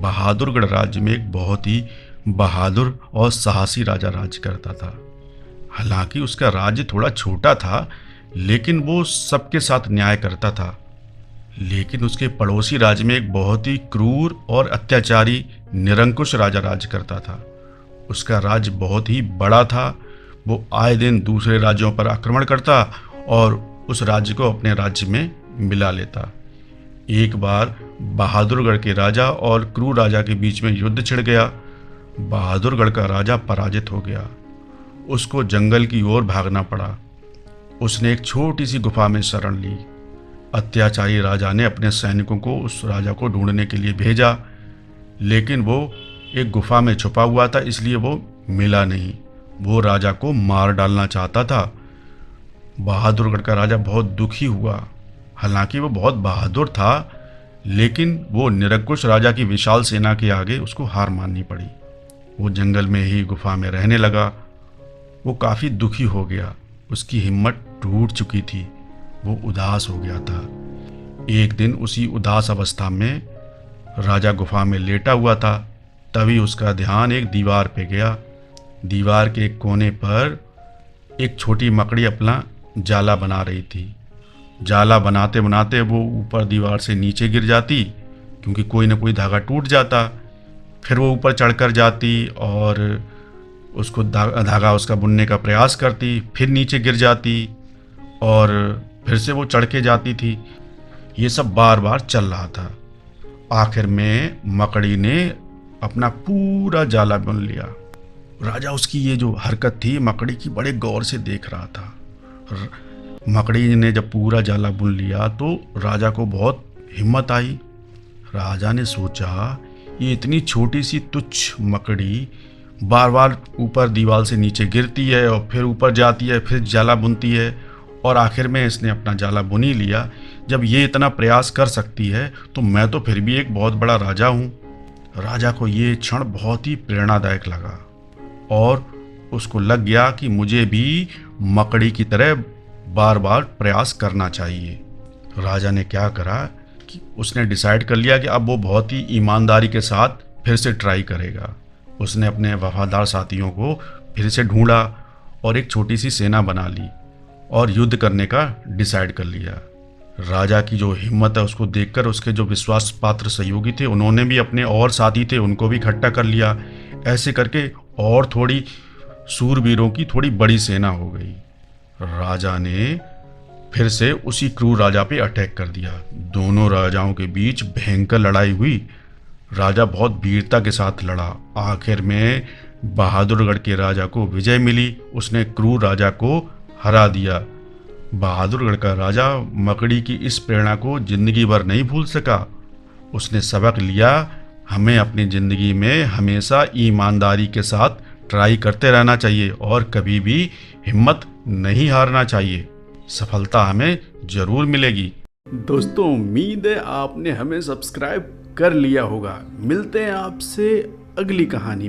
बहादुरगढ़ राज्य में एक बहुत ही बहादुर और साहसी राजा राज करता था। हालांकि उसका राज्य थोड़ा छोटा था, लेकिन वो सबके साथ न्याय करता था। लेकिन उसके पड़ोसी राज्य में एक बहुत ही क्रूर और अत्याचारी निरंकुश राजा राज करता था। उसका राज्य बहुत ही बड़ा था। वो आए दिन दूसरे राज्यों पर आक्रमण करता और उस राज्य को अपने राज्य में मिला लेता। एक बार बहादुरगढ़ के राजा और क्रूर राजा के बीच में युद्ध छिड़ गया। बहादुरगढ़ का राजा पराजित हो गया। उसको जंगल की ओर भागना पड़ा। उसने एक छोटी सी गुफा में शरण ली। अत्याचारी राजा ने अपने सैनिकों को उस राजा को ढूंढने के लिए भेजा, लेकिन वो एक गुफा में छुपा हुआ था, इसलिए वो मिला नहीं। वो राजा को मार डालना चाहता था। बहादुरगढ़ का राजा बहुत दुखी हुआ। हालांकि वो बहुत बहादुर था, लेकिन वो निरंकुश राजा की विशाल सेना के आगे उसको हार माननी पड़ी। वो जंगल में ही गुफा में रहने लगा। वो काफ़ी दुखी हो गया। उसकी हिम्मत टूट चुकी थी। वो उदास हो गया था। एक दिन उसी उदास अवस्था में राजा गुफा में लेटा हुआ था। तभी उसका ध्यान एक दीवार पे गया। दीवार के एक कोने पर एक छोटी मकड़ी अपना जाला बना रही थी। जाला बनाते बनाते वो ऊपर दीवार से नीचे गिर जाती, क्योंकि कोई ना कोई धागा टूट जाता। फिर वो ऊपर चढ़कर जाती और उसको धागा उसका बुनने का प्रयास करती, फिर नीचे गिर जाती और फिर से वो चढ़ के जाती थी। ये सब बार बार चल रहा था। आखिर में मकड़ी ने अपना पूरा जाला बुन लिया। राजा उसकी ये जो हरकत थी मकड़ी की बड़े गौर से देख रहा था। मकड़ी ने जब पूरा जाला बुन लिया तो राजा को बहुत हिम्मत आई। राजा ने सोचा, ये इतनी छोटी सी तुच्छ मकड़ी बार बार ऊपर दीवार से नीचे गिरती है और फिर ऊपर जाती है, फिर जाला बुनती है और आखिर में इसने अपना जाला बुन ही लिया। जब ये इतना प्रयास कर सकती है तो मैं तो फिर भी एक बहुत बड़ा राजा हूँ। राजा को ये क्षण बहुत ही प्रेरणादायक लगा और उसको लग गया कि मुझे भी मकड़ी की तरह बार बार प्रयास करना चाहिए। राजा ने क्या करा कि उसने डिसाइड कर लिया कि अब वो बहुत ही ईमानदारी के साथ फिर से ट्राई करेगा। उसने अपने वफादार साथियों को फिर से ढूंढा और एक छोटी सी सेना बना ली और युद्ध करने का डिसाइड कर लिया। राजा की जो हिम्मत है उसको देखकर उसके जो विश्वास पात्र सहयोगी थे उन्होंने भी अपने और साथी थे उनको भी इकट्ठा कर लिया। ऐसे करके और थोड़ी सूरवीरों की थोड़ी बड़ी सेना हो गई। राजा ने फिर से उसी क्रूर राजा पे अटैक कर दिया। दोनों राजाओं के बीच भयंकर लड़ाई हुई। राजा बहुत वीरता के साथ लड़ा। आखिर में बहादुरगढ़ के राजा को विजय मिली। उसने क्रूर राजा को हरा दिया। बहादुरगढ़ का राजा मकड़ी की इस प्रेरणा को जिंदगी भर नहीं भूल सका। उसने सबक लिया, हमें अपनी ज़िंदगी में हमेशा ईमानदारी के साथ ट्राई करते रहना चाहिए और कभी भी हिम्मत नहीं हारना चाहिए। सफलता हमें ज़रूर मिलेगी। दोस्तों, उम्मीद है आपने हमें सब्सक्राइब कर लिया होगा। मिलते हैं आपसे अगली कहानी।